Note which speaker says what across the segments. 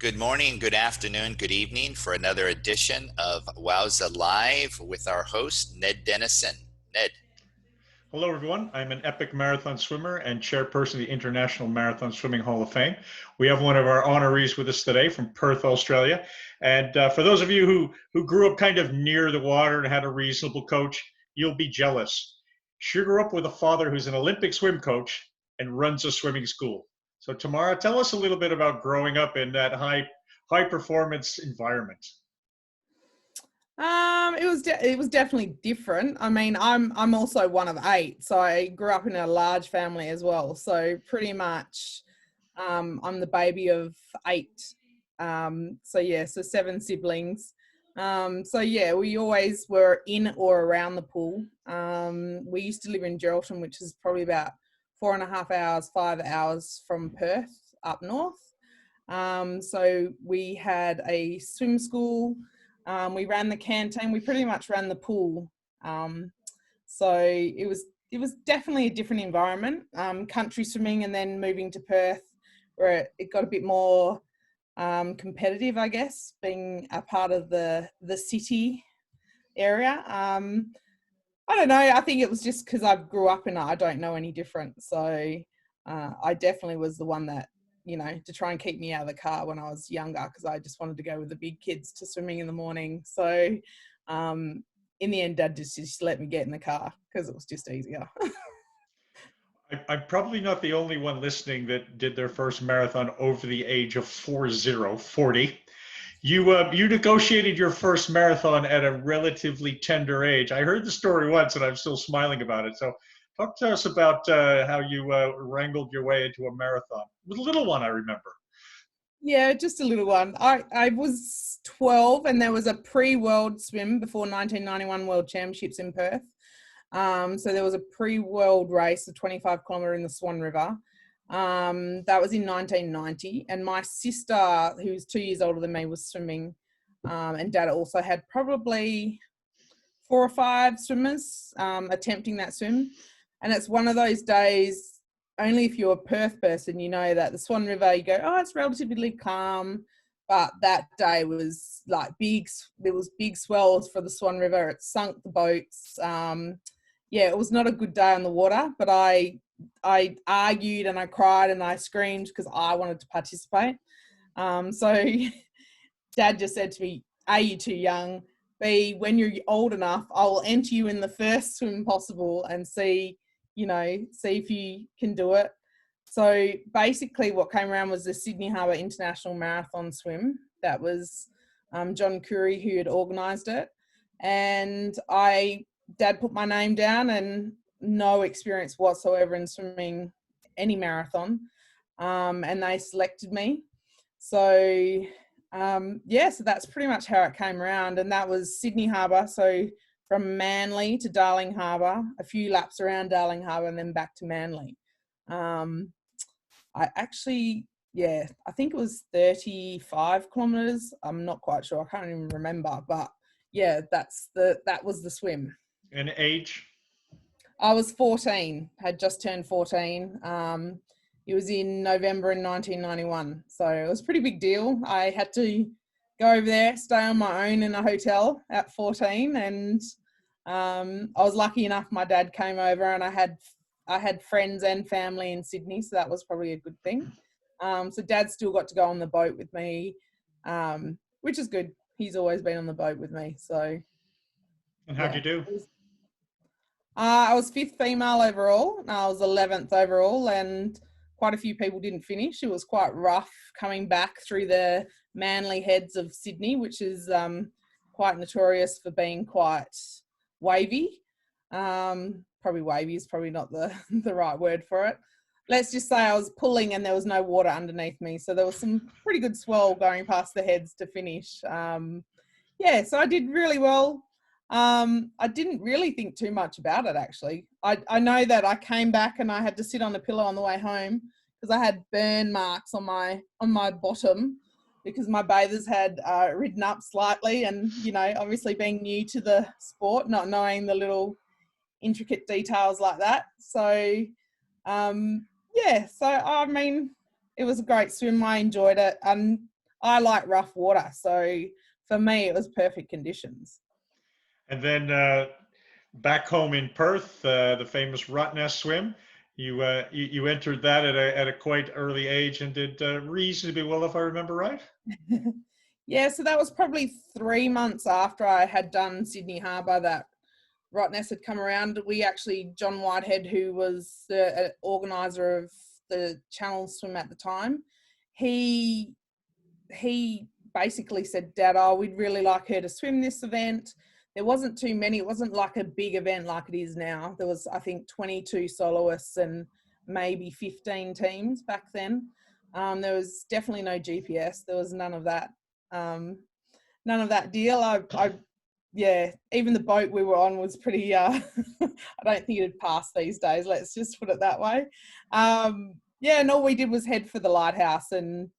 Speaker 1: Good morning, good afternoon, good evening for another edition of WOWSA Live with our host, Ned Denison. Ned.
Speaker 2: Hello, everyone. I'm an epic marathon swimmer and chairperson of the International Marathon Swimming Hall of Fame. We have one of our honorees with us today from Perth, Australia. And for those of you who grew up kind of near the water and had a reasonable coach, you'll be jealous. She grew up with a father who's an Olympic swim coach and runs a swimming school. So Tamara, tell us a little bit about growing up in that high performance environment.
Speaker 3: It was definitely different. I mean, I'm also one of 8, so I grew up in a large family as well. So pretty much, I'm the baby of 8. So 7 siblings. We always were in or around the pool. We used to live in Geraldton, which is probably about 4.5 hours, 5 hours from Perth up north. So we had a swim school. We ran the canteen. We pretty much ran the pool. So it was definitely a different environment. Country swimming, and then moving to Perth, where it got a bit more competitive, I guess, being a part of the city area. I don't know. I think it was just because I grew up in it. I don't know any different. So I definitely was the one that, to try and keep me out of the car when I was younger, because I just wanted to go with the big kids to swimming in the morning. So in the end, Dad just let me get in the car because it was just easier.
Speaker 2: I'm probably not the only one listening that did their first marathon over the age of 40. You negotiated your first marathon at a relatively tender age. I heard the story once, and I'm still smiling about it. So, talk to us about how you wrangled your way into a marathon. It was a little one, I remember.
Speaker 3: Yeah, just a little one. I was 12, and there was a pre-World Swim before 1991 World Championships in Perth. So there was a pre-world race, a 25-kilometre in the Swan River. That was in 1990, and my sister, who's 2 years older than me, was swimming, and Dad also had probably 4 or 5 swimmers attempting that swim. And it's one of those days, only if you're a Perth person, you know that the Swan River, you go, oh, it's relatively calm, but that day was like there was big swells for the Swan River. It sunk the boats. It was not a good day on the water, but I argued and I cried and I screamed because I wanted to participate. So Dad just said to me, A, you're too young. B, when you're old enough, I will enter you in the first swim possible and see if you can do it. So basically what came around was the Sydney Harbour International Marathon Swim. That was John Curry who had organised it. And Dad put my name down, and no experience whatsoever in swimming any marathon, and they selected me. So so that's pretty much how it came around, and that was Sydney Harbour, so from Manly to Darling Harbour, a few laps around Darling Harbour, and then back to Manly. I think it was 35 kilometres. I'm not quite sure, I can't even remember, but yeah, that was the swim.
Speaker 2: And age?
Speaker 3: I was 14, had just turned 14. It was in November in 1991. So it was a pretty big deal. I had to go over there, stay on my own in a hotel at 14. And I was lucky enough, my dad came over, and I had friends and family in Sydney. So that was probably a good thing. So Dad still got to go on the boat with me, which is good. He's always been on the boat with me. So.
Speaker 2: And how'd you do?
Speaker 3: I was 5th female overall. I was 11th overall, and quite a few people didn't finish. It was quite rough coming back through the Manly heads of Sydney, which is quite notorious for being quite wavy. Probably wavy is probably not the right word for it. Let's just say I was pulling and there was no water underneath me. So there was some pretty good swell going past the heads to finish. So I did really well. I didn't really think too much about it, actually. I know that I came back and I had to sit on a pillow on the way home because I had burn marks on my bottom because my bathers had ridden up slightly, and obviously being new to the sport, not knowing the little intricate details like that. So I mean, it was a great swim. I enjoyed it, and I like rough water. So for me, it was perfect conditions.
Speaker 2: And then back home in Perth, the famous Rottnest Swim, you entered that at a quite early age and did reasonably well, if I remember right.
Speaker 3: Yeah, so that was probably 3 months after I had done Sydney Harbour that Rottnest had come around. We actually, John Whitehead, who was the organizer of the Channel Swim at the time, he basically said, Dad, we'd really like her to swim this event. There wasn't too many. It wasn't like a big event like it is now. There was, I think, 22 soloists and maybe 15 teams back then. There was definitely no GPS. There was none of that. None of that deal. Yeah, even the boat we were on was pretty, I don't think it'd pass these days. Let's just put it that way. Yeah, and all we did was head for the lighthouse. And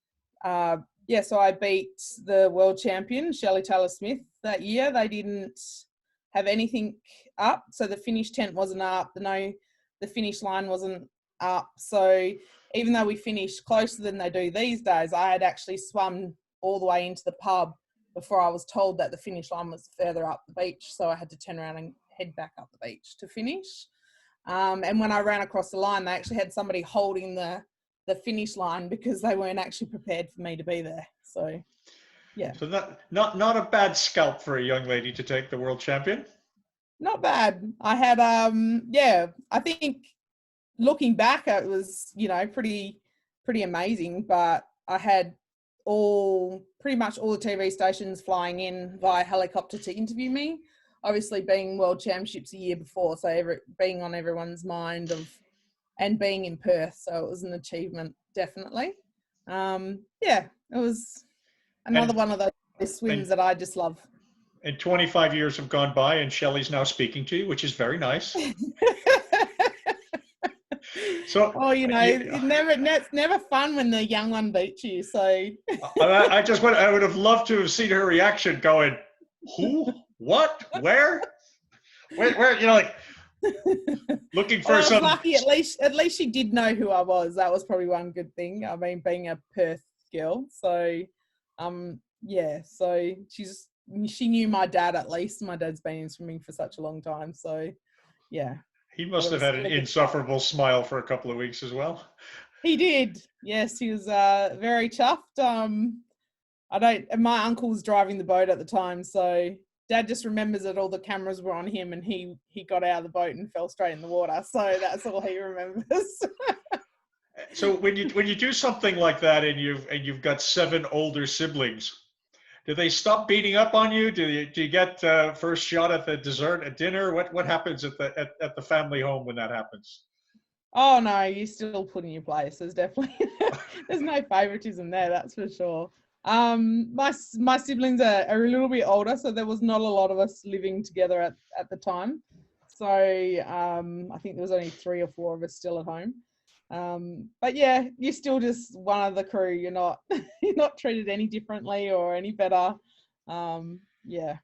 Speaker 3: yeah, so I beat the world champion, Shelley Taylor-Smith, that year. They didn't have anything up. So the finish tent wasn't up. The finish line wasn't up. So even though we finished closer than they do these days, I had actually swum all the way into the pub before I was told that the finish line was further up the beach. So I had to turn around and head back up the beach to finish. And when I ran across the line, they actually had somebody holding the finish line because they weren't actually prepared for me to be there. So, yeah.
Speaker 2: So not a bad scalp for a young lady to take the world champion.
Speaker 3: Not bad. I had, yeah, I think looking back, it was, pretty amazing, but I had pretty much all the TV stations flying in via helicopter to interview me. Obviously being world championships a year before, so being on everyone's mind and being in Perth, so it was an achievement, definitely. Yeah, it was another one of those swims that I just love.
Speaker 2: And 25 years have gone by and Shelley's now speaking to you, which is very nice. So,
Speaker 3: well, it's never fun when the young one beats you. So
Speaker 2: I would have loved to have seen her reaction, going, "Who? What? Where? Like looking for some."
Speaker 3: Lucky, at least she did know who I was. That was probably one good thing. I mean, being a Perth girl, so yeah. So she knew my dad at least. My dad's been in swimming for such a long time, so yeah.
Speaker 2: He must have had an insufferable smile for a couple of weeks as well.
Speaker 3: He did. Yes, he was very chuffed. My uncle was driving the boat at the time, so Dad just remembers that all the cameras were on him and he got out of the boat and fell straight in the water. So that's all he remembers.
Speaker 2: So when you do something like that and you've got 7 older siblings, do they stop beating up on you? Do you get first shot at the dessert at dinner? What happens at the family home when that happens?
Speaker 3: Oh no, you still put in your place. There's definitely there's no favoritism there, that's for sure. My siblings are a little bit older, so there was not a lot of us living together at the time. So I think there was only 3 or 4 of us still at home. But yeah, you're still just one of the crew. You're not treated any differently or any better. Yeah.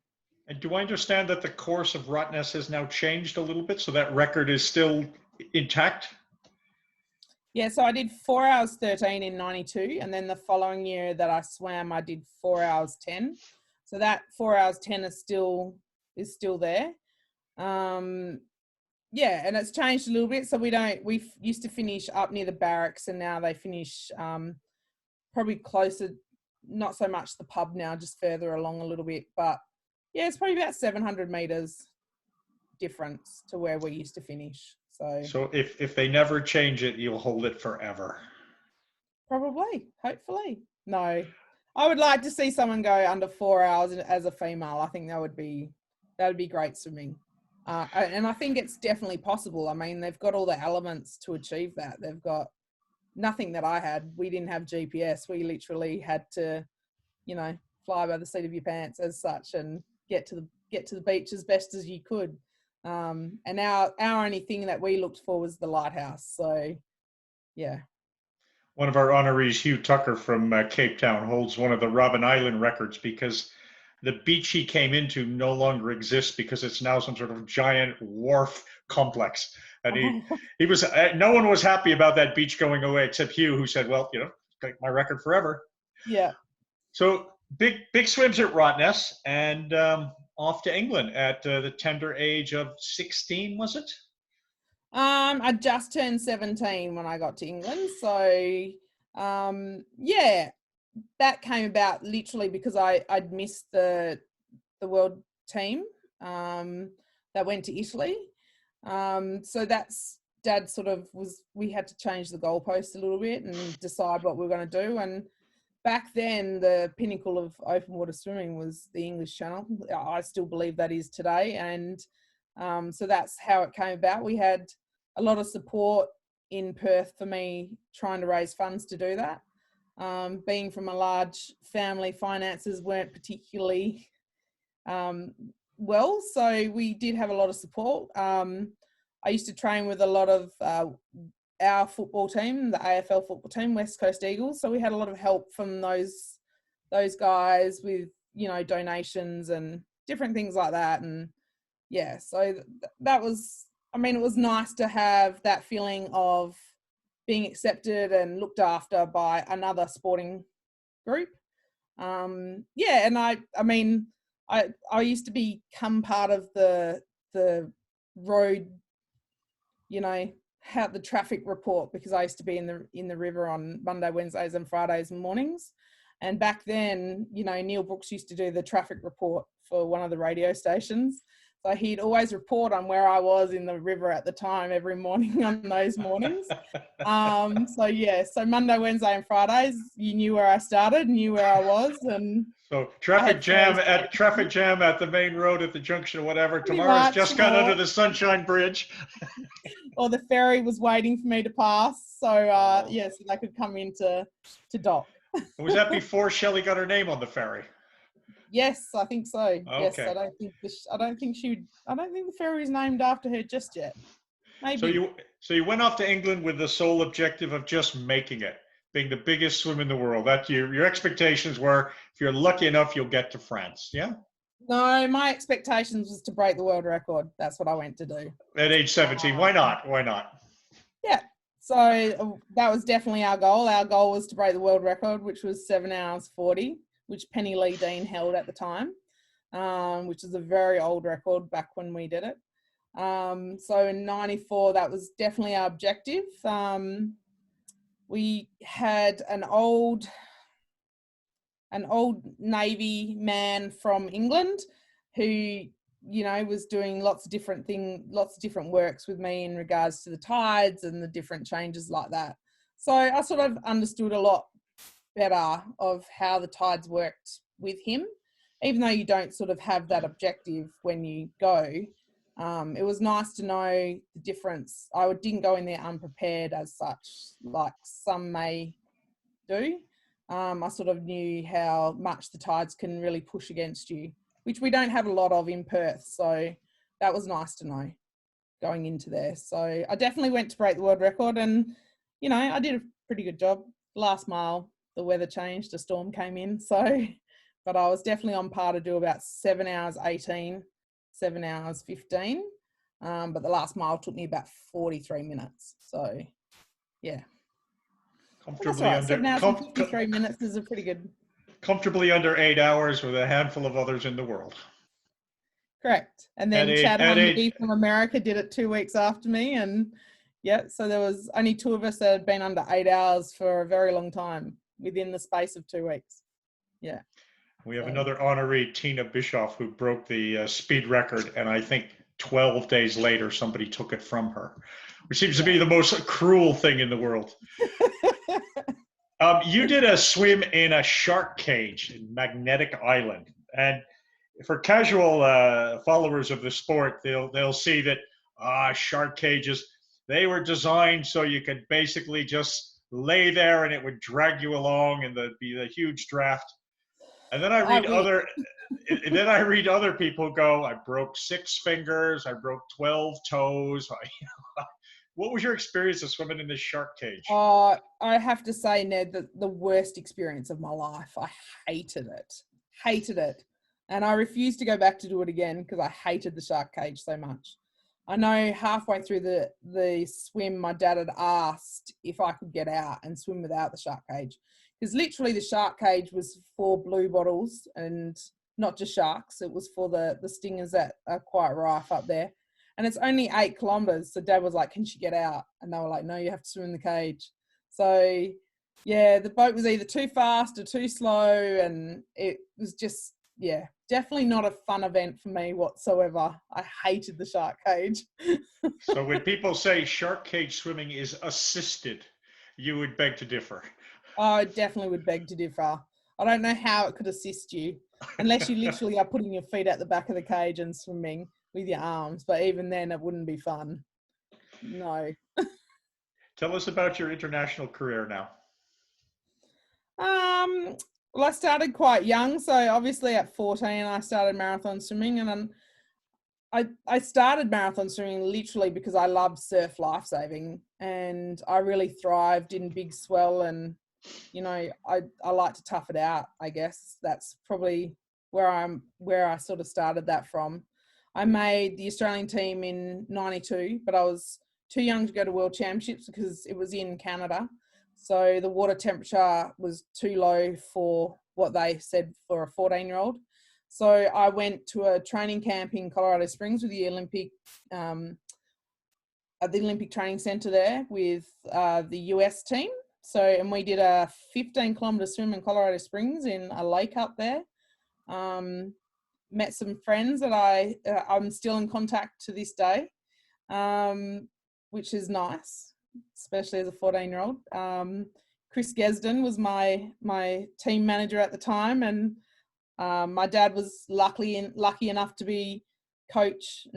Speaker 2: And do I understand that the course of Rottnest has now changed a little bit, so that record is still intact?
Speaker 3: Yeah, so I did 4 hours 13 in 92, and then the following year that I swam, I did 4 hours 10. So that 4 hours 10 is still there. Yeah, and it's changed a little bit. So we used to finish up near the barracks, and now they finish probably closer, not so much the pub now, just further along a little bit. But yeah, it's probably about 700 meters difference to where we used to finish.
Speaker 2: So if they never change it, you'll hold it forever.
Speaker 3: Probably, hopefully. No, I would like to see someone go under 4 hours as a female. I think that would be great swimming. And I think it's definitely possible. I mean, they've got all the elements to achieve that. They've got nothing that I had. We didn't have GPS. We literally had to, fly by the seat of your pants as such and get to the beach as best as you could. And our only thing that we looked for was the lighthouse. So, yeah.
Speaker 2: One of our honorees, Hugh Tucker from Cape Town, holds one of the Robben Island records because the beach he came into no longer exists because it's now some sort of giant wharf complex. And he was, no one was happy about that beach going away except Hugh, who said, well, take my record forever.
Speaker 3: Yeah.
Speaker 2: So big swims at Rottnest, and off to England at the tender age of 16, was it?
Speaker 3: I just turned 17 when I got to England. So, yeah, that came about literally because I'd missed the world team that went to Italy. So that's Dad sort of we had to change the goalpost a little bit and decide what we were going to do. And back then, the pinnacle of open water swimming was the English Channel. I still believe that is today. And so that's how it came about. We had a lot of support in Perth for me trying to raise funds to do that. Being from a large family, finances weren't particularly well, so we did have a lot of support. I used to train with a lot of our football team, the AFL football team, West Coast Eagles. So we had a lot of help from those guys with, you know, donations and different things like that. And yeah, so that was, I mean, it was nice to have that feeling of being accepted and looked after by another sporting group. Yeah, and I mean, I used to become part of the road, you know, how the traffic report, because I used to be in the river on Monday, Wednesdays and Fridays mornings. And back then, you know, Neil Brooks used to do the traffic report for one of the radio stations. So he'd always report on where I was in the river at the time every morning on those mornings. So yeah, so Monday, Wednesday and Fridays, you knew where I started, knew where I was. And
Speaker 2: so traffic jam at the main road at the junction or whatever. Tamara's just got under the Sunshine Bridge.
Speaker 3: Or the ferry was waiting for me to pass. So yeah, so they could come in to dock.
Speaker 2: Was that before Shelley got her name on the ferry?
Speaker 3: Yes, I think so.
Speaker 2: Okay.
Speaker 3: Yes, I don't think the ferry is named after her just yet. Maybe.
Speaker 2: So you went off to England with the sole objective of just making it, being the biggest swim in the world. That your expectations were, if you're lucky enough, you'll get to France. Yeah.
Speaker 3: No, my expectations was to break the world record. That's what I went to do.
Speaker 2: At age 17, why not? Why not?
Speaker 3: Yeah. So that was definitely our goal. Our goal was to break the world record, which was 7 hours 40, which Penny Lee Dean held at the time, which is a very old record back when we did it. So in 94, that was definitely our objective. We had an old Navy man from England who, you know, was doing lots of different works with me in regards to the tides and the different changes like that. So I sort of understood a lot better of how the tides worked with him, even though you don't sort of have that objective when you go. It was nice to know the difference. I didn't go in there unprepared as such, like some may do. I sort of knew how much the tides can really push against you, which we don't have a lot of in Perth. So that was nice to know going into there. So I definitely went to break the world record, and, you know, I did a pretty good job. Last mile, the weather changed, a storm came in. So, but I was definitely on par to do about 7 hours 18, 7 hours 15. But the last mile took me about 43 minutes. So, yeah.
Speaker 2: Comfortably
Speaker 3: right.
Speaker 2: under
Speaker 3: 7 hours and 53 minutes is a pretty good.
Speaker 2: Comfortably under 8 hours with a handful of others in the world.
Speaker 3: Correct. And then Chad Humby from America did it 2 weeks after me. And yeah, so there was only 2 of us that had been under 8 hours for a very long time within the space of 2 weeks. Yeah.
Speaker 2: We have another honoree, Tina Bischoff, who broke the speed record. And I think 12 days later, somebody took it from her, which seems to be the most cruel thing in the world. You did a swim in a shark cage in Magnetic Island. And for casual followers of the sport, they'll see that shark cages, they were designed so you could basically just lay there and it would drag you along and there'd be the huge draft. And then I read other people go, I broke 6 fingers, I broke 12 toes. What was your experience of swimming in this shark cage?
Speaker 3: I have to say, Ned, that the worst experience of my life. I hated it. And I refused to go back to do it again because I hated the shark cage so much. I know halfway through the swim, my dad had asked if I could get out and swim without the shark cage, because literally the shark cage was for blue bottles and not just sharks. It was for the stingers that are quite rife up there. And it's only 8 kilometers. So Dad was like, can she get out? And they were like, no, you have to swim in the cage. So yeah, the boat was either too fast or too slow. And it was just, yeah, definitely not a fun event for me whatsoever. I hated the shark cage.
Speaker 2: So when people say shark cage swimming is assisted, you would beg to differ.
Speaker 3: I definitely would beg to differ. I don't know how it could assist you unless you literally are putting your feet at the back of the cage and swimming with your arms. But even then, it wouldn't be fun. No.
Speaker 2: Tell us about your international career now.
Speaker 3: Well, I started quite young. So obviously at 14, I started marathon swimming. And then I started marathon swimming literally because I loved surf lifesaving. And I really thrived in big swell, and you know, I like to tough it out, I guess. That's probably where I sort of started that from. I made the Australian team in 92, but I was too young to go to World Championships because it was in Canada. So the water temperature was too low for what they said for a 14-year-old. So I went to a training camp in Colorado Springs with the at the Olympic Training Center there with the US team. So, and we did a 15-kilometer swim in Colorado Springs in a lake up there. Met some friends that I'm still in contact to this day, which is nice, especially as a 14-year-old. Chris Gesden was my team manager at the time, and my dad was lucky enough to be coach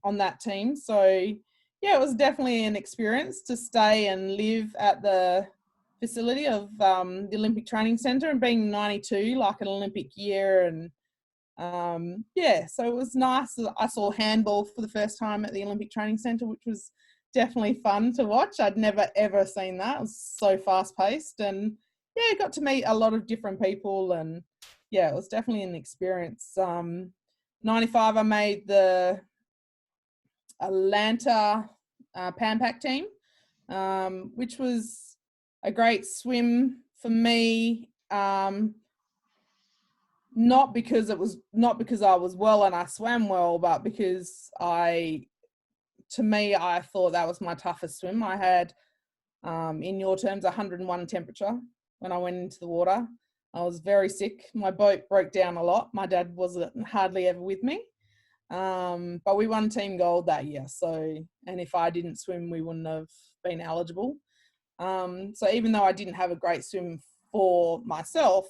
Speaker 3: on that team. So, yeah, it was definitely an experience to stay and live at the facility of the Olympic Training Center, and being 92, like an Olympic year. And yeah, so it was nice. I saw handball for the first time at the Olympic Training Center, which was definitely fun to watch. I'd never ever seen that. It was so fast paced, and yeah, got to meet a lot of different people, and yeah, it was definitely an experience. 95, I made the Atlanta Pan Pac team, which was a great swim for me. Not because I was well and I swam well, but because I thought that was my toughest swim. I had, in your terms, 101 temperature when I went into the water. I was very sick. My boat broke down a lot. My dad wasn't hardly ever with me. But we won team gold that year. So, and if I didn't swim, we wouldn't have been eligible. So even though I didn't have a great swim for myself,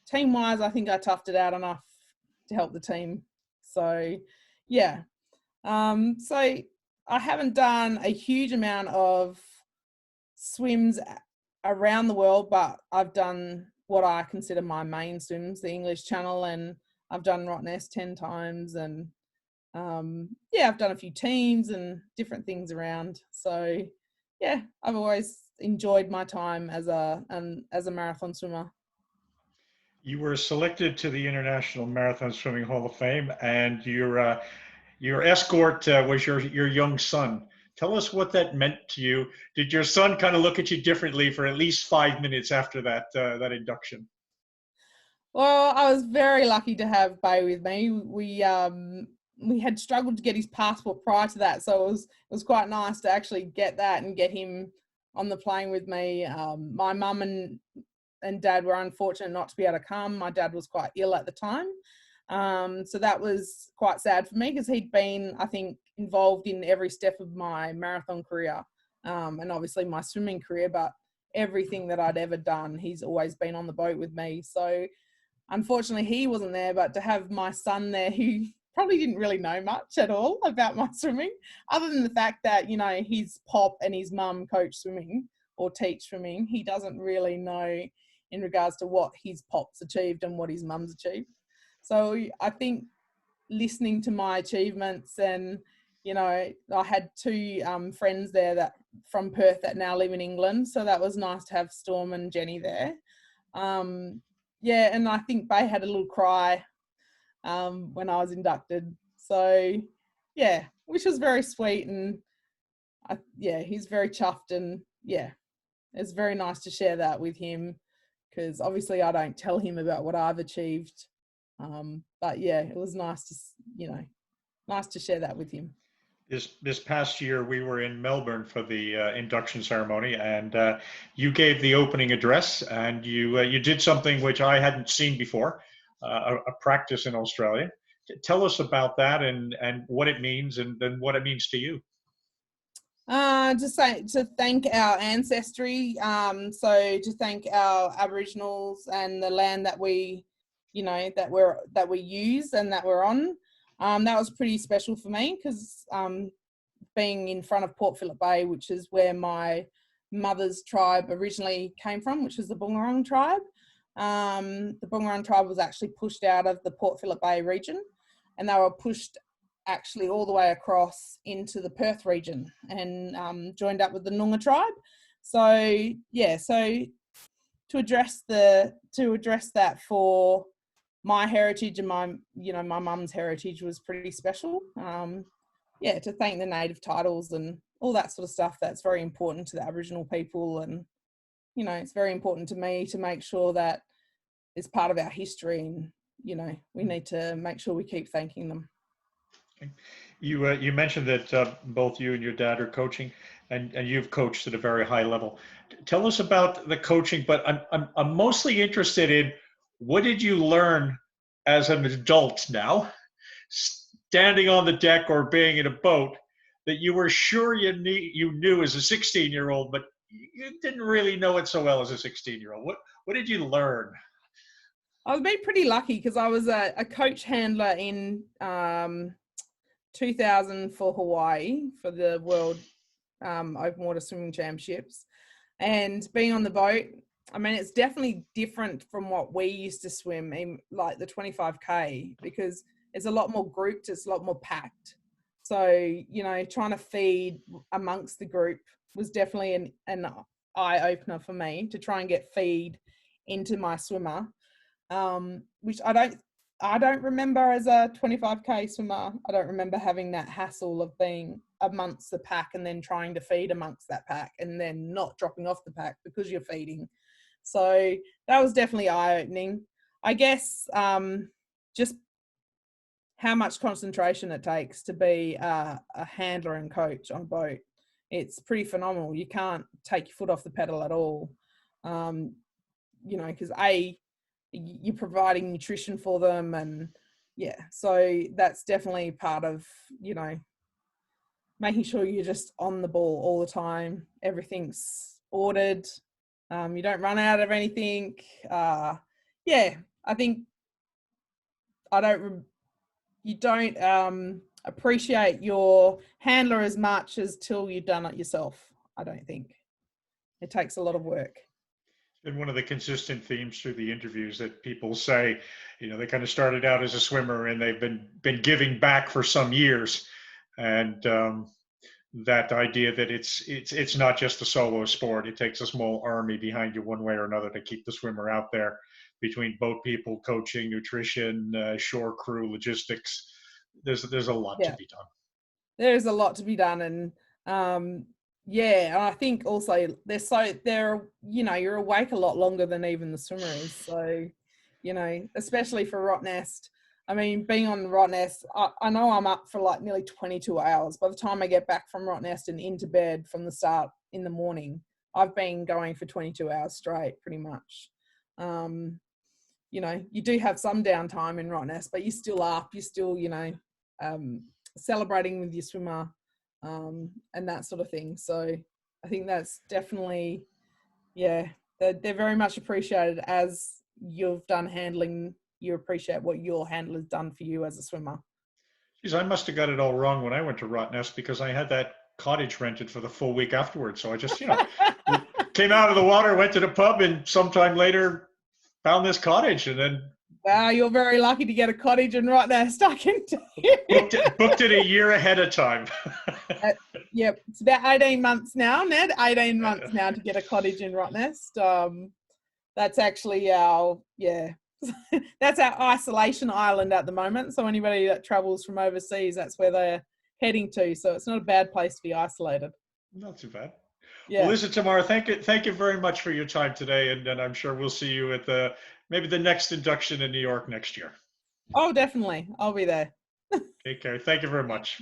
Speaker 3: team-wise, I think I toughed it out enough to help the team. So, yeah. So I haven't done a huge amount of swims around the world, but I've done what I consider my main swims, the English Channel, and I've done Rottnest 10 times, and yeah, I've done a few teams and different things around. So yeah, I've always enjoyed my time as a marathon swimmer.
Speaker 2: You were selected to the International Marathon Swimming Hall of Fame, and your escort was your young son. Tell us what that meant to you. Did your son kind of look at you differently for at least 5 minutes after that induction?
Speaker 3: Well, I was very lucky to have Bay with me. We had struggled to get his passport prior to that, so it was quite nice to actually get that and get him on the plane with me. My mum and dad were unfortunate not to be able to come. My dad was quite ill at the time, so that was quite sad for me because he'd been, I think, involved in every step of my marathon career, and obviously my swimming career, but everything that I'd ever done, he's always been on the boat with me. So unfortunately he wasn't there, but to have my son there, who probably didn't really know much at all about my swimming, other than the fact that, you know, his pop and his mum coach swimming or teach swimming, he doesn't really know in regards to what his pop's achieved and what his mum's achieved. So I think listening to my achievements, and, you know, I had 2 friends there that from Perth that now live in England. So that was nice to have Storm and Jenny there. Yeah, and I think Bay had a little cry when I was inducted. So yeah, which was very sweet, and yeah, he's very chuffed, and yeah, it's very nice to share that with him because obviously I don't tell him about what I've achieved. But yeah, it was nice to, nice to share that with him.
Speaker 2: This past year, we were in Melbourne for the induction ceremony, and you gave the opening address, and you did something which I hadn't seen before, a practice in Australia. Tell us about that and what it means, and then what it means to you.
Speaker 3: To thank our ancestry, so to thank our Aboriginals and the land that we, that we use and that we're on. That was pretty special for me because being in front of Port Phillip Bay, which is where my mother's tribe originally came from, which is the Boonwurrung tribe. The Boonwurrung tribe was actually pushed out of the Port Phillip Bay region, and they were pushed actually all the way across into the Perth region and joined up with the Noongar tribe. So yeah, so to address that for my heritage and my mum's heritage was pretty special. To thank the native titles and all that sort of stuff, that's very important to the Aboriginal people, and it's very important to me to make sure that it's part of our history, and we need to make sure we keep thanking them.
Speaker 2: Okay. You mentioned that both you and your dad are coaching, and you've coached at a very high level. Tell us about the coaching, but I'm mostly interested in what did you learn as an adult now, standing on the deck or being in a boat, that you were sure you knew as a 16-year-old, but you didn't really know it so well as a 16-year-old. What did you learn?
Speaker 3: I've been pretty lucky because I was a coach handler in 2000 for Hawaii for the World Open Water Swimming Championships, and being on the boat, I mean, it's definitely different from what we used to swim in, like the 25K, because it's a lot more grouped, it's a lot more packed. So, trying to feed amongst the group was definitely an eye-opener for me, to try and get feed into my swimmer, which I don't remember as a 25K swimmer. I don't remember having that hassle of being amongst the pack and then trying to feed amongst that pack and then not dropping off the pack because you're feeding. So that was definitely eye-opening. I guess just how much concentration it takes to be a handler and coach on a boat. It's pretty phenomenal. You can't take your foot off the pedal at all, because you're providing nutrition for them, and so that's definitely part of making sure you're just on the ball all the time. Everything's ordered. You don't run out of anything. I think you don't appreciate your handler as much as till you've done it yourself. I don't think it takes a lot of work.
Speaker 2: And one of the consistent themes through the interviews that people say, they kind of started out as a swimmer and they've been giving back for some years, and that idea that it's not just a solo sport. It takes a small army behind you one way or another to keep the swimmer out there, between boat people, coaching, nutrition, shore crew, logistics. There's a lot to be done.
Speaker 3: There's a lot to be done, and and I think also you're awake a lot longer than even the swimmer is. So, especially for Rottnest. I mean, being on Rottenest, I know I'm up for like nearly 22 hours. By the time I get back from Rottnest and into bed from the start in the morning, I've been going for 22 hours straight, pretty much. You do have some downtime in Rottnest, but you're still up, you're still, celebrating with your swimmer, and that sort of thing. So I think that's definitely, they're very much appreciated. As you've done handling, you appreciate what your handler's done for you as a swimmer.
Speaker 2: Geez, I must have got it all wrong when I went to Rottnest, because I had that cottage rented for the full week afterwards. So I just, came out of the water, went to the pub, and sometime later found this cottage, and then.
Speaker 3: Wow, you're very lucky to get a cottage in Rottnest, I can tell you.
Speaker 2: Booked it a year ahead of time.
Speaker 3: Yep, it's about 18 months now, Ned. 18 months now to get a cottage in Rottnest. That's actually that's our isolation island at the moment. So anybody that travels from overseas, that's where they're heading to. So it's not a bad place to be isolated.
Speaker 2: Not too bad. Well,
Speaker 3: Yeah.
Speaker 2: listen, Tamara, thank you very much for your time today, and I'm sure we'll see you at maybe the next induction in New York next year.
Speaker 3: Oh, definitely. I'll be there.
Speaker 2: Take care. Thank you very much.